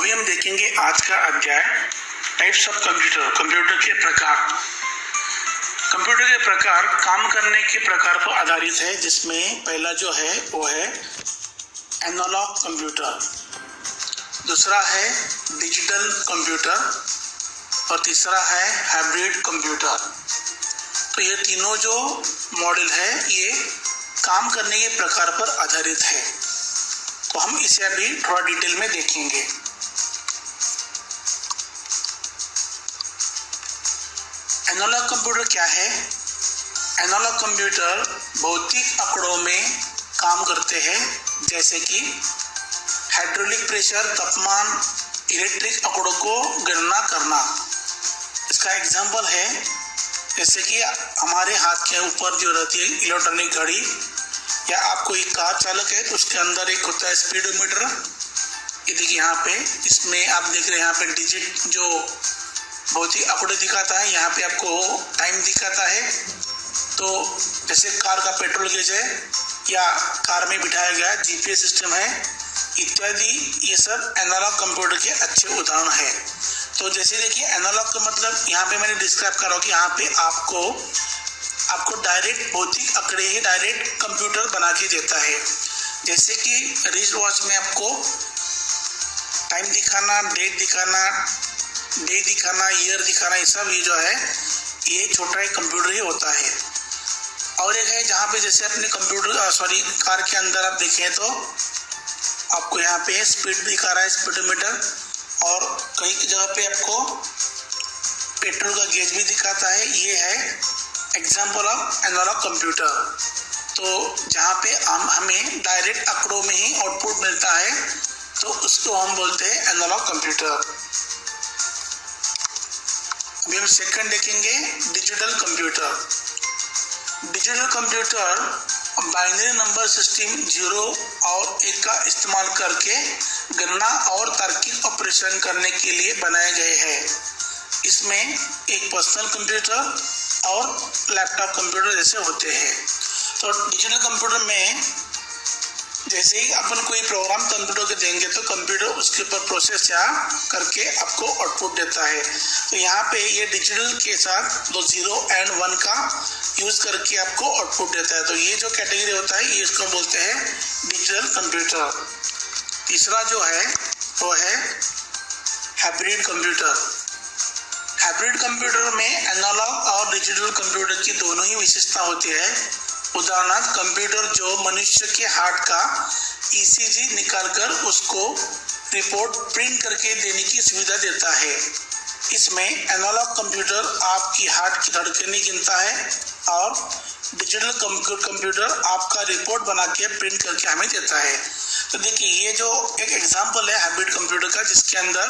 अभी हम देखेंगे आज का अध्याय टाइप्स ऑफ कंप्यूटर, कंप्यूटर के प्रकार। कंप्यूटर के प्रकार काम करने के प्रकार पर आधारित है, जिसमें पहला जो है वो है एनालॉग कंप्यूटर, दूसरा है डिजिटल कंप्यूटर और तीसरा है हाइब्रिड कंप्यूटर। तो ये तीनों जो मॉडल है ये काम करने के प्रकार पर आधारित है। तो हम इसे अभी थोड़ा डिटेल में देखेंगे। एनालॉग कंप्यूटर क्या है? एनालॉग कंप्यूटर भौतिक आंकड़ों में काम करते हैं, जैसे कि हाइड्रोलिक प्रेशर, तापमान, इलेक्ट्रिक आंकड़ों को गणना करना। इसका एग्जांपल है जैसे कि हमारे हाथ के ऊपर जो रहती है इलेक्ट्रॉनिक घड़ी, या आप कोई कार चालक है तो उसके अंदर एक होता है स्पीडोमीटर। ये देखिए यहाँ पे, इसमें आप देख रहे हैं यहाँ पे डिजिट जो भौतिक आंकड़े दिखाता है, यहाँ पे आपको टाइम दिखाता है। तो जैसे कार का पेट्रोल गेज है या कार में बिठाया गया जीपीएस सिस्टम है इत्यादि, ये सब एनालॉग कंप्यूटर के अच्छे उदाहरण है। तो जैसे देखिए एनालॉग का मतलब यहाँ पे मैंने डिस्क्राइब करा कि यहाँ पे आपको डायरेक्ट भौतिक आंकड़े ही डायरेक्ट कंप्यूटर बना के देता है। जैसे कि रिस्ट वॉच में आपको टाइम दिखाना, डेट दिखाना, डे दिखाना, ईयर दिखाना, ये सब ये जो है ये छोटा एक कंप्यूटर ही होता है। और एक है जहाँ पे जैसे अपने कार के अंदर आप देखें तो आपको यहाँ पे स्पीड दिखा रहा है स्पीडोमीटर, और कई जगह पे आपको पेट्रोल का गेज भी दिखाता है। ये है एग्जाम्पल ऑफ एनालॉग कंप्यूटर। तो जहाँ पे हमें डायरेक्ट आंकड़ों में ही आउटपुट मिलता है, तो उसको हम बोलते हैं एनालॉग कंप्यूटर। अभी हम सेकंड देखेंगे digital computer. Digital computer binary number system 0 और 1 का इस्तेमाल करके गणना और तार्किक ऑपरेशन करने के लिए बनाए गए हैं। इसमें एक पर्सनल कंप्यूटर और लैपटॉप कंप्यूटर जैसे होते हैं। तो डिजिटल कंप्यूटर में जैसे ही अपन कोई प्रोग्राम कंप्यूटर के देंगे तो कंप्यूटर उसके ऊपर प्रोसेस या करके आपको आउटपुट देता है। तो यहाँ पे ये डिजिटल के साथ 0 और 1 का यूज करके आपको आउटपुट देता है। तो ये जो कैटेगरी होता है ये इसको बोलते हैं डिजिटल कंप्यूटर। तीसरा जो है वो है हाइब्रिड कंप्यूटर। हाइब्रिड कंप्यूटर में एनालॉग और डिजिटल कंप्यूटर की दोनों ही विशेषता होती है। उदाहरणार्थ कंप्यूटर जो मनुष्य के हार्ट का ईसीजी निकालकर उसको रिपोर्ट प्रिंट करके देने की सुविधा देता है। इसमें एनालॉग कंप्यूटर आपकी हार्ट की धड़कनें गिनता है और डिजिटल कंप्यूटर आपका रिपोर्ट बना के प्रिंट करके हमें देता है। तो देखिए ये जो एक एग्जांपल है हाइब्रिड कंप्यूटर का, जिसके अंदर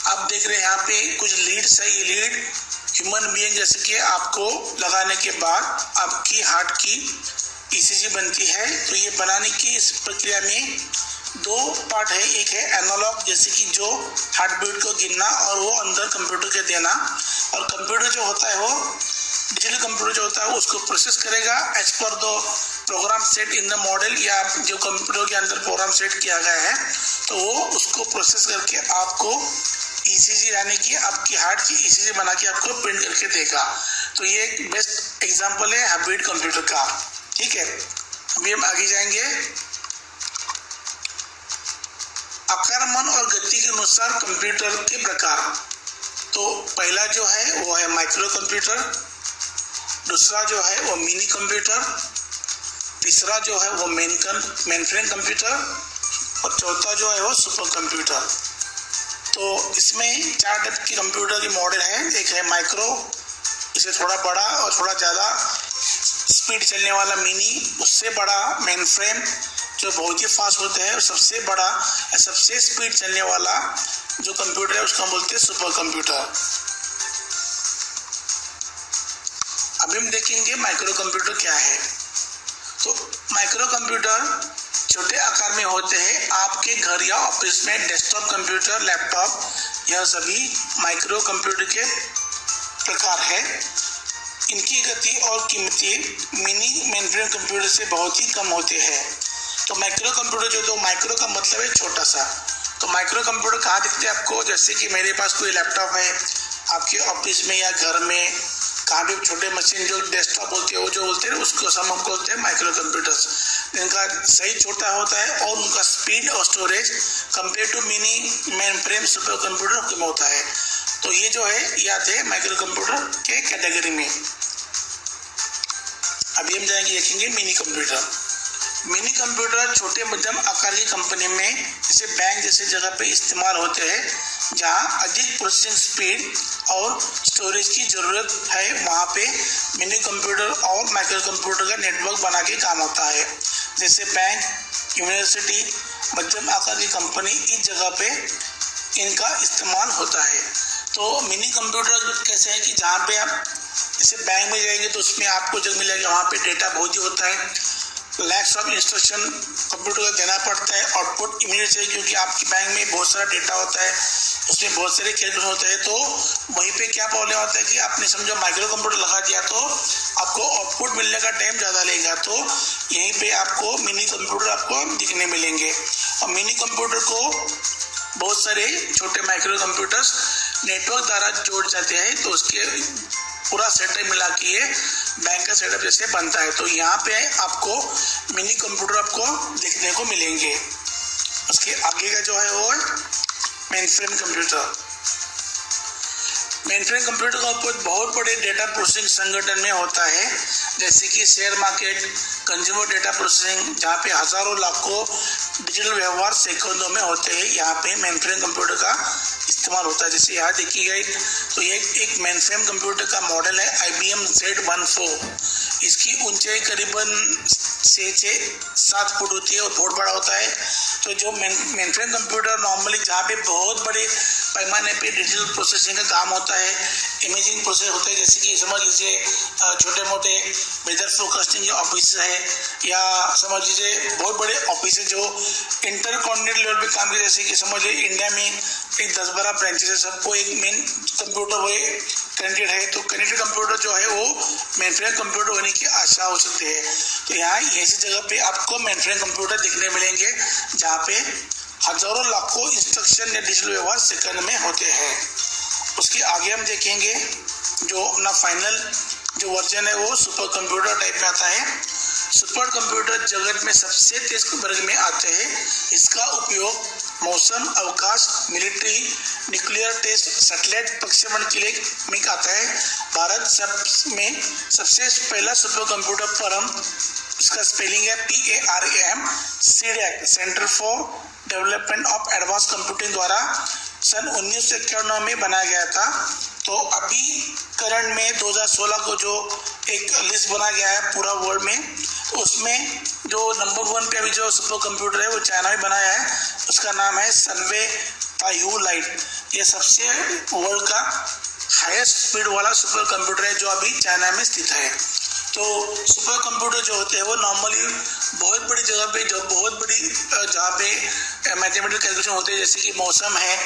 आप देख रहे हैं यहाँ पे कुछ लीड्स है। ये लीड ह्यूमन बीइंग जैसे कि आपको लगाने के बाद आपकी हार्ट की ईसीजी बनती है। तो ये बनाने की इस प्रक्रिया में 2 पार्ट है। एक है एनालॉग जैसे कि जो हार्ट बीट को गिनना और वो अंदर कंप्यूटर के देना, और कंप्यूटर जो होता है वो डिजिटल कंप्यूटर जो होता है उसको प्रोसेस करेगा as per the program set in the model, या जो कंप्यूटर के अंदर प्रोग्राम सेट किया गया है तो वो उसको प्रोसेस करके आपको ईसीजी यानी कि आपकी हार्ट की ईसीजी बना के आपको प्रिंट करके देगा। तो ये एक बेस्ट एग्जांपल है हाइब्रिड कंप्यूटर का। ठीक है, अभी हम आगे जाएंगे। आकार, मन और गति के अनुसार कंप्यूटर के प्रकार। तो पहला जो है वो है माइक्रो कंप्यूटर, दूसरा जो है वो मिनी कंप्यूटर, तीसरा जो है वो मेनफ्रेम कंप्यूटर, और चौथा जो है वो सुपर कंप्यूटर। तो इसमें 4 टाइप के कंप्यूटर की मॉडल है। एक है माइक्रो, इसे थोड़ा बड़ा और थोड़ा ज़्यादा स्पीड चलने वाला मिनी, उससे बड़ा मेन फ्रेम जो बहुत ही फास्ट होते हैं, सबसे बड़ा सबसे स्पीड चलने वाला जो कंप्यूटर है उसको हम बोलते हैं सुपर कंप्यूटर। अभी हम देखेंगे माइक्रो कंप्यूटर क्या है। तो माइक्रो कंप्यूटर छोटे आकार में होते हैं। आपके घर या ऑफिस में डेस्कटॉप कंप्यूटर, लैपटॉप, यह सभी माइक्रो कंप्यूटर के प्रकार है। इनकी गति और कीमती मिनी मेनफ्रेम कंप्यूटर से बहुत ही कम होते हैं। तो माइक्रो कंप्यूटर जो, तो माइक्रो का मतलब है छोटा सा, तो माइक्रो कंप्यूटर कहाँ दिखते हैं आपको? जैसे कि मेरे पास कोई लैपटॉप है, आपके ऑफिस में या घर में कहाँ भी छोटे मशीन जो डेस्कटॉप होती है वो जो बोलते हैं उसको सब हम बोलते हैं माइक्रो कंप्यूटर्स। इनका साइज छोटा होता है और उनका स्पीड और storage compare to mini mainframe supercomputer कम होता है। तो ये जो है ये आते हैं माइक्रो कंप्यूटर के कैटेगरी में। अभी हम जाएंगे देखेंगे मिनी कंप्यूटर। मिनी कंप्यूटर छोटे मध्यम आकार की कंपनी में जैसे बैंक जैसे जगह पे इस्तेमाल होते हैं, जहां अधिक प्रोसेसिंग स्पीड और स्टोरेज की ज़रूरत है, वहां पे मिनी कंप्यूटर और माइक्रो कंप्यूटर का नेटवर्क बना के काम होता है। जैसे बैंक, यूनिवर्सिटी, मध्यम आकार की कंपनी, इस जगह पे इनका इस्तेमाल होता है। तो मिनी कंप्यूटर कैसे है कि जहाँ पे आप जैसे बैंक में जाएंगे तो उसमें आपको जब मिलेगा वहाँ पे डेटा बहुत ही होता है, लैक्स ऑफ इंस्ट्रक्शन कंप्यूटर को देना पड़ता है, आउटपुट इमीडिएट चाहिए क्योंकि आपके बैंक में बहुत सारा डेटा होता है, उसमें बहुत सारे कैलकुलेशन होते हैं। तो वहीं पे क्या प्रॉब्लम होता है कि आपने समझो माइक्रो कंप्यूटर लगा दिया तो आपको आउटपुट मिलने का टाइम ज़्यादा लगेगा। तो यहीं पे आपको मिनी कंप्यूटर आपको दिखने मिलेंगे। और मिनी कंप्यूटर को बहुत सारे छोटे माइक्रो कंप्यूटर्स नेटवर्क द्वारा जोड़ जाते हैं, तो उसके पूरा सेटअप मिला के ये बैंक का सेटअप जैसे बनता है। तो यहाँ पे आपको मिनी कंप्यूटर आपको देखने को मिलेंगे। उसके आगे का जो है वो main frame computer. Main frame computer का उपयोग बहुत बड़े डेटा प्रोसेसिंग संगठन में होता है, जैसे कि share market, consumer data processing, जहाँ पे हजारों लाखों डिजिटल व्यवहार सेकंडों में होते हैं। यहाँ पे मेन फ्रेम कंप्यूटर का इस्तेमाल होता है। जैसे यहाँ देखी गई तो ये एक मेन फ्रेम कंप्यूटर का मॉडल है IBM Z14। इसकी ऊंचाई करीबन 6-7 फुट होती है और बहुत बड़ा होता है। तो जो मेन फ्रेम कंप्यूटर नॉर्मली जहाँ पे बहुत बड़े पैमाने पे डिजिटल प्रोसेसिंग का काम होता है, इमेजिंग प्रोसेस होता है, जैसे कि समझ लीजिए छोटे मोटे वेदर फोरकास्टिंग के ऑफिस है, या समझ लीजिए बहुत बड़े ऑफिस है जो इंटरकॉन्टिनेंटल लेवल पे काम करे, जैसे कि समझ लीजिए इंडिया में एक 10-12 ब्रांचेस है, सबको एक मेन कंप्यूटर वो कनेक्टेड है। तो कनेक्टेड कंप्यूटर जो है वो मेन फ्रेम कंप्यूटर होने की आशा हो सकती है। तो यहाँ ऐसी जगह पे आपको मेन फ्रेम कंप्यूटर दिखने मिलेंगे जहाँ पे हजारों लाखों इंस्ट्रक्शन या डिजिटल व्यवहार सेकंड में होते हैं। उसके आगे हम देखेंगे जो अपना फाइनल जो वर्जन है वो सुपर कंप्यूटर टाइप में आता है। सुपर कंप्यूटर जगत में सबसे तेज वर्ग में आते हैं। इसका उपयोग मौसम, अवकाश, मिलिट्री, न्यूक्लियर टेस्ट, सैटेलाइट प्रक्षेपण के लिए में आता है। भारत में सबसे पहला सुपर कंप्यूटर परम, इसका स्पेलिंग है PARAM, CDAC, centre for development of advance computing द्वारा सन 1991 में बनाया गया था। तो अभी करंट में 2016 को जो एक लिस्ट बना गया है पूरा वर्ल्ड में, तो उसमें जो नंबर 1 पे अभी जो सुपर कंप्यूटर है वो चाइना में बनाया है, उसका नाम है सनवे पायू लाइट। ये सबसे वर्ल्ड का हाईएस्ट स्पीड वाला सुपर कंप्यूटर है जो अभी चाइना में स्थित है। तो सुपर कंप्यूटर जो होते हैं वो नॉर्मली बहुत बड़ी जगह पे जो बहुत बड़ी जहाँ पे मैथमेटिकल कैलकुलेशन होते हैं, जैसे कि मौसम है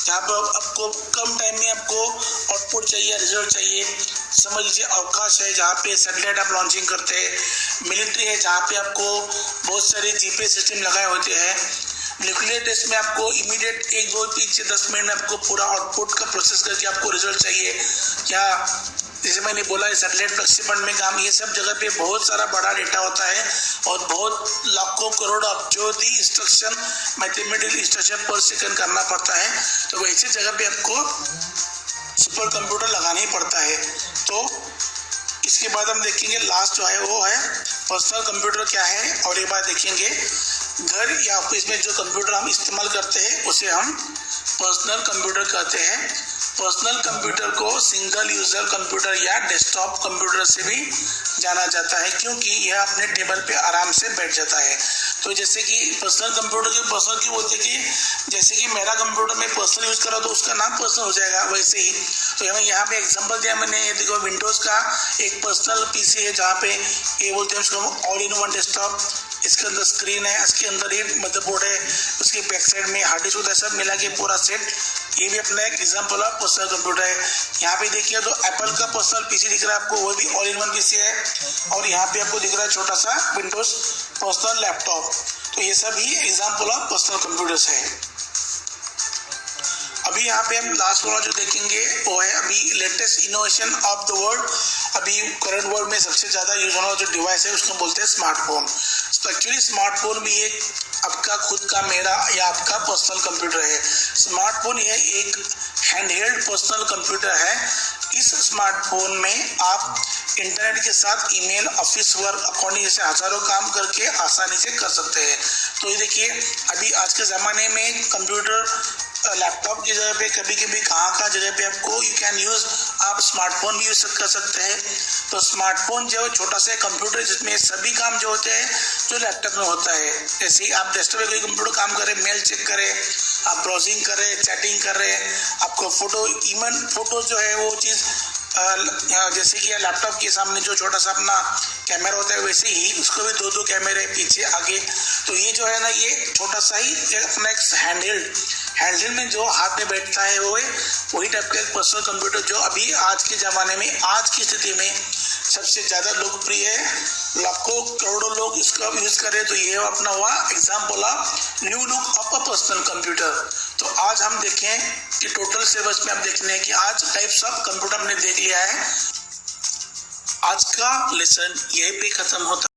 जहाँ पर आपको कम टाइम में आपको आउटपुट चाहिए, रिजल्ट चाहिए। समझ लीजिए अवकाश है जहाँ पे सैटेलाइट आप लॉन्चिंग करते हैं, मिलिट्री है जहाँ पे आपको बहुत सारे GPS सिस्टम लगाए होते हैं, न्यूक्लियर टेस्ट में आपको इमीडिएट 1, 2, 3 से 10 मिनट में आपको पूरा आउटपुट का प्रोसेस करके आपको रिजल्ट चाहिए, या जैसे मैंने बोला सैटेलाइट प्रक्षेपण में काम, ये सब जगह पे बहुत सारा बड़ा डेटा होता है और बहुत लाखों करोड़ अब्जों इंस्ट्रक्शन मैथमेटिकल इंस्ट्रक्शन पर सेकंड करना पड़ता है। तो वैसी जगह पे आपको सुपर कंप्यूटर लगाना ही पड़ता है। तो इसके बाद हम देखेंगे लास्ट जो है वो है पर्सनल कंप्यूटर क्या है, और एक बार देखेंगे घर या ऑफिस में जो कंप्यूटर हम इस्तेमाल करते हैं उसे हम पर्सनल कंप्यूटर कहते हैं। पर्सनल कंप्यूटर को सिंगल यूजर कंप्यूटर या डेस्कटॉप कंप्यूटर से भी जाना जाता है, क्योंकि यह अपने टेबल पे आराम से बैठ जाता है। तो जैसे कि पर्सनल कंप्यूटर की पर्सनल क्यों होती है कि जैसे कि मेरा कंप्यूटर में पर्सनल यूज करा तो उसका नाम पर्सनल हो जाएगा, वैसे ही तो हमें यहाँ पे एग्जांपल दिया मैंने, ये देखो विंडोज का एक पर्सनल PC है जहाँ पे ये बोलते हैं उसको ऑल इन वन डेस्कटॉप। इसके अंदर स्क्रीन है, इसके अंदर ही मदरबोर्ड है, उसके बैक साइड में हार्ड डिस्क होता है, सब मिला के पूरा सेट। ये भी अपना एक एग्जाम्पल ऑफ पर्सनल कंप्यूटर है। यहाँ पे देखिए तो एप्पल का पर्सनल PC दिख रहा है आपको, वो भी ऑल इन वन PC है, और यहाँ पे आपको दिख रहा है छोटा सा विंडोज पर्सनल लैपटॉप। तो ये सब ही एग्जाम्पल ऑफ पर्सनल कंप्यूटर्स है। अभी यहाँ पे हम लास्ट वाला जो देखेंगे वो है अभी latest innovation of the world. अभी करंट वर्ल्ड में सबसे ज़्यादा यूज होने वाला जो डिवाइस है उसको बोलते हैं स्मार्टफोन। तो एक्चुअली स्मार्टफोन भी एक आपका खुद का मेरा या आपका पर्सनल कंप्यूटर है। स्मार्टफोन ये एक हैंडहेल्ड पर्सनल कंप्यूटर है। इस स्मार्टफोन में आप इंटरनेट के साथ ईमेल, ऑफिस वर्क, अकाउंटिंग जैसे हजारों काम करके आसानी से कर सकते हैं। तो ये देखिए अभी आज के ज़माने में कंप्यूटर लैपटॉप की जगह पे कभी कभी कहाँ जगह पे आपको यू कैन यूज़ आप स्मार्टफोन भी यूज़ कर सकते हैं। तो स्मार्टफोन जो छोटा सा कंप्यूटर जिसमें सभी काम जो होते हैं जो लैपटॉप में होता है। जैसे आप डेस्कटॉप पे कोई कंप्यूटर काम करें, मेल चेक करें, आप ब्राउजिंग कर रहे हैं, चैटिंग कर रहे हैं, आपको फोटो इवन फोटो जो है वो चीज़ जैसे कि लैपटॉप के सामने जो छोटा सा अपना कैमरा होता है वैसे ही उसको भी दो कैमरे पीछे आगे। तो ये जो है ना ये छोटा सा ही अपना एक हैंडल में जो हाथ में बैठता है वो है वही टाइप का एक पर्सनल कंप्यूटर जो अभी आज के ज़माने में आज की स्थिति में सबसे ज़्यादा लोकप्रिय है। लाखों करोड़ों लोग इसका यूज़ कर रहे हैं। तो ये अपना हुआ example of new look of a personal computer. तो आज हम देखें कि टोटल सिलेबस में आप देखने हैं कि आज टाइप्स ऑफ कंप्यूटर हमने देख लिया है। आज का लेसन यहीं पे खत्म होता है।